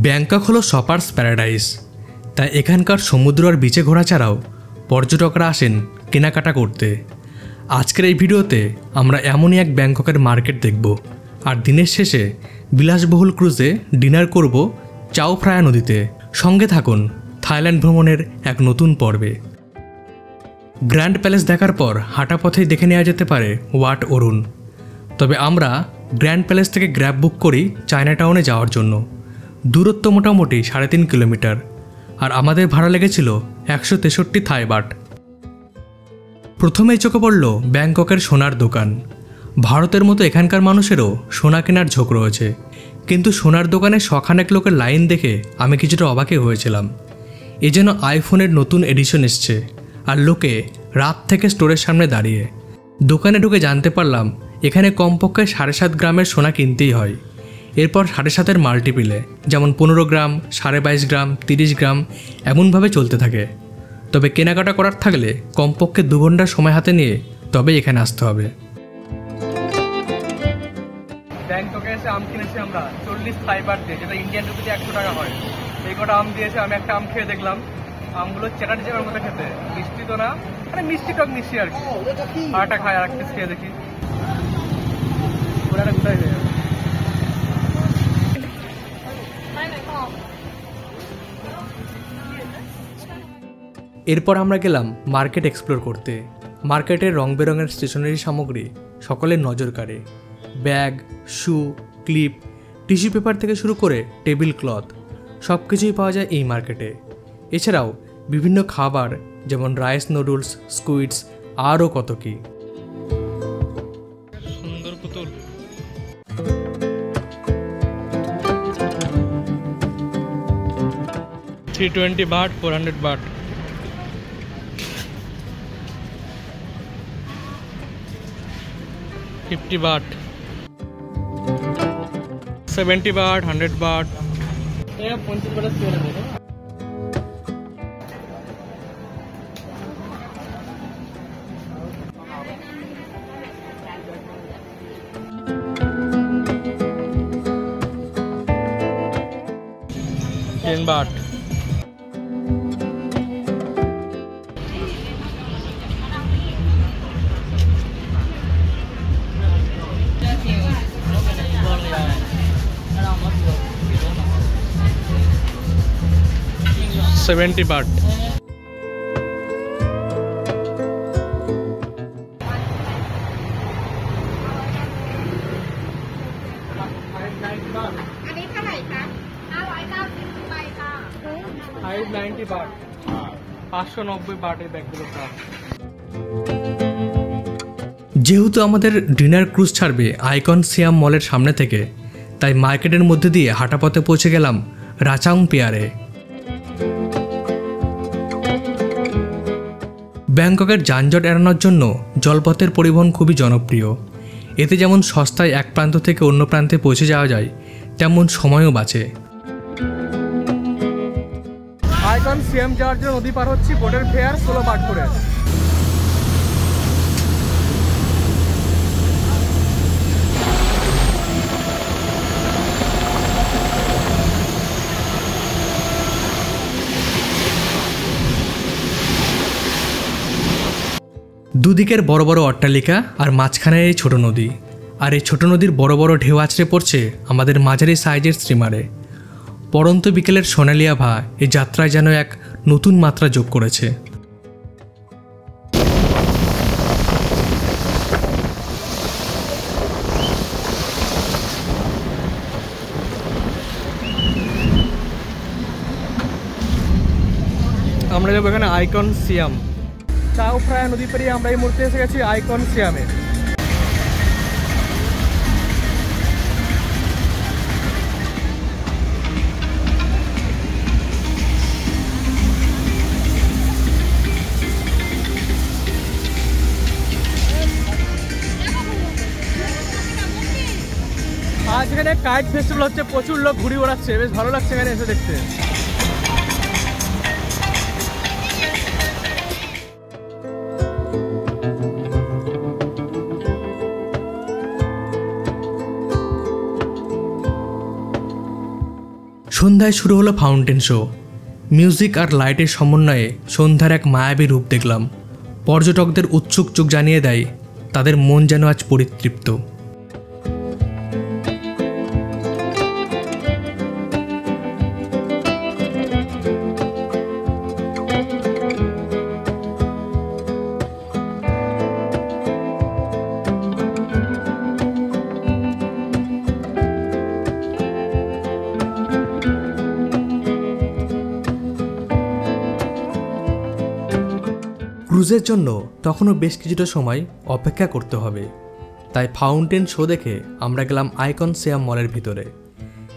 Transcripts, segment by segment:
Bangkok হলো shoppers paradise, তাই এখানকার সমুদ্র আর বিচে ঘোরা ছাড়াও পর্যটকরা আসেন কেনাকাটা করতে। আজকের এই ভিডিওতে আমরা এমনই এক ব্যাংককের মার্কেট দেখব, আর দিনের শেষে বিলাসবহুল ক্রুজে ডিনার করব চাও ফ্রায়া নদীতে। সঙ্গে থাকুন থাইল্যান্ড ভ্রমণের এক নতুন পর্বে। গ্র্যান্ড প্যালেস দেখার পর হাঁটা পথেই দেখে নেওয়া যেতে পারে ওয়াট অরুণ। তবে আমরা গ্র্যান্ড প্যালেস থেকে গ্র্যাব বুক করি চায়না টাউনে যাওয়ার জন্য। দূরত্ব মোটামুটি 3.5 কিলোমিটার, আর আমাদের ভাড়া লেগেছিল 163 থাই বাট। প্রথমেই চোখে পড়ল ব্যাংককের সোনার দোকান। ভারতের মতো এখানকার মানুষেরও সোনা কেনার ঝোঁক রয়েছে, কিন্তু সোনার দোকানে শখানেক লোকের লাইন দেখে আমি কিছুটা অবাকই হয়েছিলাম। এ যেন আইফোনের নতুন এডিশন এসছে, আর লোকে রাত থেকে স্টোরের সামনে দাঁড়িয়ে। দোকানে ঢুকে জানতে পারলাম এখানে কমপক্ষে 7.5 গ্রামের সোনা কিনতেই হয়। এরপর 7.5-এর মাল্টিপিলে, যেমন 15 গ্রাম, 22.5 গ্রাম, 30 গ্রাম এমনভাবে চলতে থাকে। তবে কেনাকাটা করার থাকলে কমপক্ষে 2 ঘন্টার সময় হাতে নিয়ে তবেই এখানে আসতে হবে। ব্যাংককে এসে আম কিনেছি আমরা 40 থাই বাট দিয়ে, যেটা ইন্ডিয়ান রুপিতে 100 টাকা হয়। এই কটা আম দিয়েছে, আমি একটা আম খেয়ে দেখলাম। আমগুলো চেটার জায়গার মতো খেতে, মিষ্টি তো না, মানে মিষ্টি টক মিষ্টি আর কি। আর একটা খাই, আর একটা খেয়ে দেখি। পুরাটা কোথায় যায়? এরপর আমরা গেলাম মার্কেট এক্সপ্লোর করতে। মার্কেটের রং বেরঙের স্টেশনারি সামগ্রী সকলের নজর কাড়ে। ব্যাগ, শু, ক্লিপ, টিস্যু পেপার থেকে শুরু করে টেবিল ক্লথ সব কিছুই পাওয়া যায় এই মার্কেটে। এছাড়াও বিভিন্ন খাবার যেমন রাইস নুডলস, স্কুইডস, আরও কত কি। সুন্দর পুতুল। $320 baht, 400 baht। 50 baht, 70 baht, 100 baht। 50 baht से वाला देखो। $10 baht। $70 baht। $590 baht, 590 baht এই ব্যাগগুলোর দাম। যেহেতু আমাদের ডিনার ক্রুজ ছাড়বে আইকন সিয়াম মলের সামনে থেকে, তাই মার্কেটের মধ্যে দিয়ে হাঁটা পথে পৌঁছে গেলাম রাচাং পিয়ারে। ব্যাংককের যানজট এড়ানোর জন্য জলপথের পরিবহন খুবই জনপ্রিয়। এতে যেমন সস্তায় এক প্রান্ত থেকে অন্য প্রান্তে পৌঁছে যাওয়া যায়, তেমন সময়ও বাঁচে। আইকন সিএম যাওয়ার জন্য নদী পার হচ্ছি, বোটের ফেয়ার 16 বাট করে। দুদিকের বড় বড় অট্টালিকা আর মাঝখানে এই ছোট নদী, আর এই ছোট নদীর বড় বড় ঢেউ আছড়ে পড়ছে আমাদের মাঝারি সাইজের স্টিমারে। পরন্ত বিকেলের সোনালি আভা এই যাত্রায় যেন এক নতুন মাত্রা যোগ করেছে। আমরা যাবো এখানে আইকন সিয়াম। চাও ফ্রায়া নদী পেরিয়ে আমরা এই মুহূর্তে এসে গেছি আইকন সিয়ামে। আজ এখানে কাইট ফেস্টিভ্যাল হচ্ছে, প্রচুর লোক ঘুরে বেড়াচ্ছে, বেশ ভালো লাগছে এখানে এসে দেখতে। সন্ধ্যায় শুরু হলো ফাউন্টেন শো। মিউজিক আর লাইটের সমন্বয়ে সন্ধ্যার এক মায়াবী রূপ দেখলাম। পর্যটকদের উৎসুক চোখ জানিয়ে দেয় তাদের মন যেন আজ পরিতৃপ্ত। ক্রুজের জন্য তখনও বেশ কিছুটা সময় অপেক্ষা করতে হবে, তাই ফাউন্টেন শো দেখে আমরা গেলাম আইকন সিয়াম মলের ভিতরে।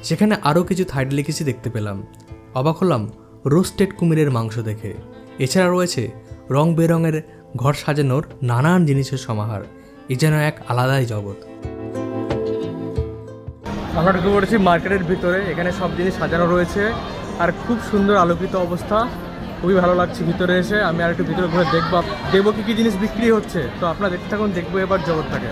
সেখানে আরও কিছু থাই ডেলিকেসি দেখতে পেলাম। অবাক হলাম রোস্টেড কুমিরের মাংস দেখে। এছাড়া রয়েছে রং বেরঙের ঘর সাজানোর নানান জিনিসের সমাহার। এ যেন এক আলাদাই জগৎ। আমরা ঢুকে পড়েছি মার্কেটের ভিতরে। এখানে সব জিনিস সাজানো রয়েছে আর খুব সুন্দর আলোকিত অবস্থা। খুবই ভালো লাগছে ভিতরে এসে। আমি আর একটু ভিতরে ঘুরে দেখবো কী কী জিনিস বিক্রি হচ্ছে। তো আপনারা দেখতে থাকুন, দেখবো এবার জগৎটাকে।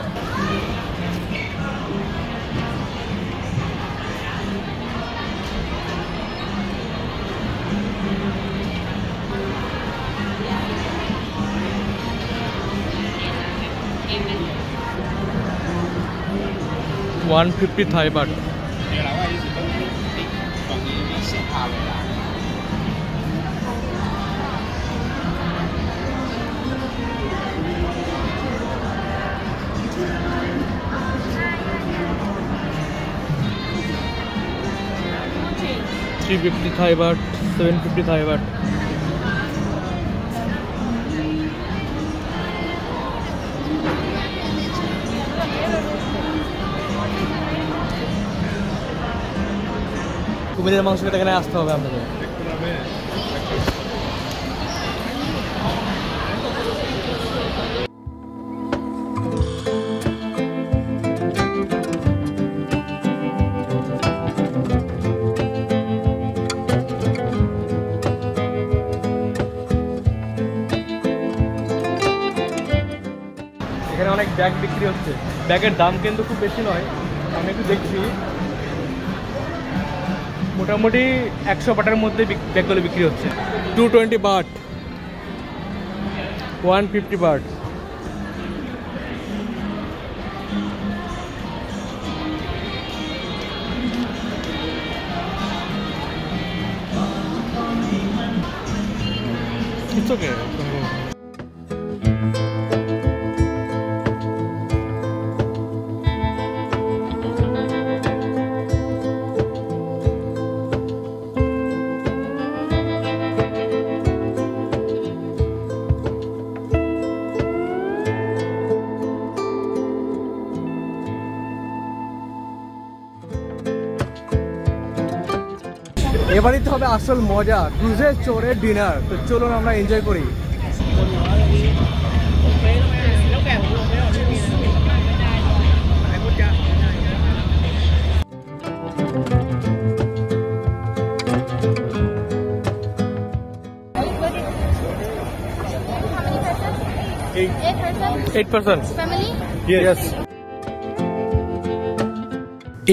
$150 Thai baht। $350 Thai baht, $750 Thai baht। কুমিরের মাংস খেতে এখানে আসতে হবে আপনাদের। এখানে অনেক ব্যাগ বিক্রি হচ্ছে। ব্যাগের দাম কিন্তু খুব বেশি নয়। আমি একটু দেখছি, মোটামুটি 100 বাটের মধ্যে ব্যাগগুলো বিক্রি হচ্ছে। 220 বাট, 150 বাট। It's okay. এবারই তো হবে আসল মজা, ক্রুজের চড়ে ডিনার। তো চলুন আমরা এনজয় করি।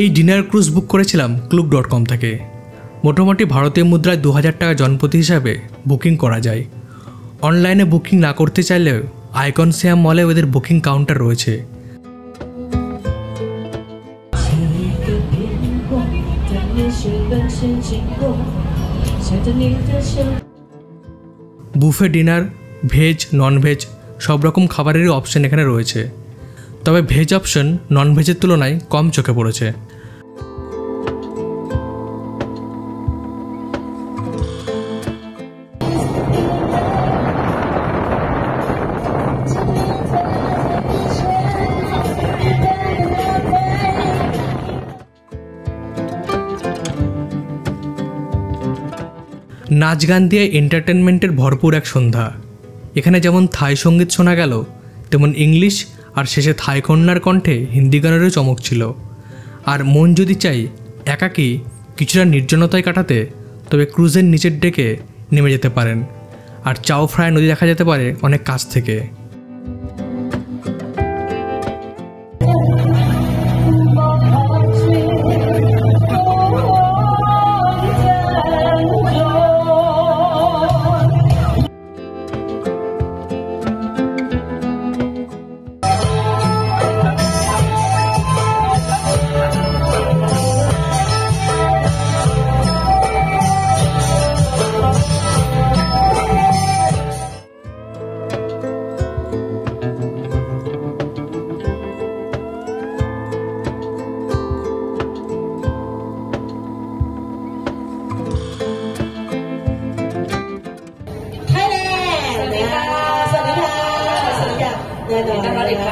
এই ডিনার ক্রুজ বুক করেছিলাম Klook.com থেকে। মোটামুটি ভারতীয় মুদ্রায় 2000 টাকা জনপ্রতি হিসাবে বুকিং করা যায়। অনলাইনে বুকিং না করতে চাইলেও আইকন সিয়াম মলে ওদের বুকিং কাউন্টার রয়েছে। বুফে ডিনার, ভেজ, ননভেজ সব রকম খাবারেরই অপশন এখানে রয়েছে। তবে ভেজ অপশন ননভেজের তুলনায় কম চোখে পড়েছে। নাচ গান দিয়ে এন্টারটেনমেন্টের ভরপুর এক সন্ধ্যা। এখানে যেমন থাই সঙ্গীত শোনা গেল, তেমন ইংলিশ আর শেষে থাই কন্যার কণ্ঠে হিন্দি গানেরও চমক ছিল। আর মন যদি চাই একাকী কিছুটা নির্জনতায় কাটাতে, তবে ক্রুজের নিচের ডেকে নেমে যেতে পারেন। আর চাও ফ্রাই নদী দেখা যেতে পারে অনেক কাছ থেকে।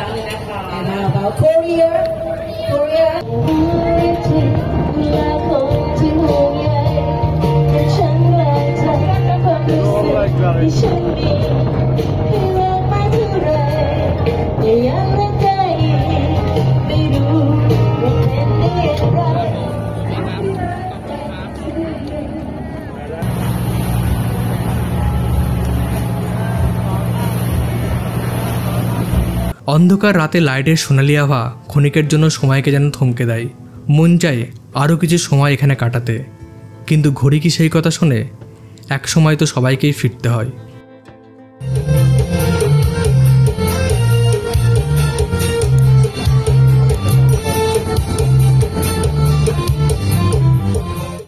And how about Korea? Korea? অন্ধকার রাতে লাইটের সোনালি আভা ক্ষণিকের জন্য সময়কে যেন থমকে দেয়। মন চায় আরও কিছু সময় এখানে কাটাতে, কিন্তু ঘড়ি কি সেই কথা শোনে? এক সময় তো সবাইকেই ফিরতে হয়।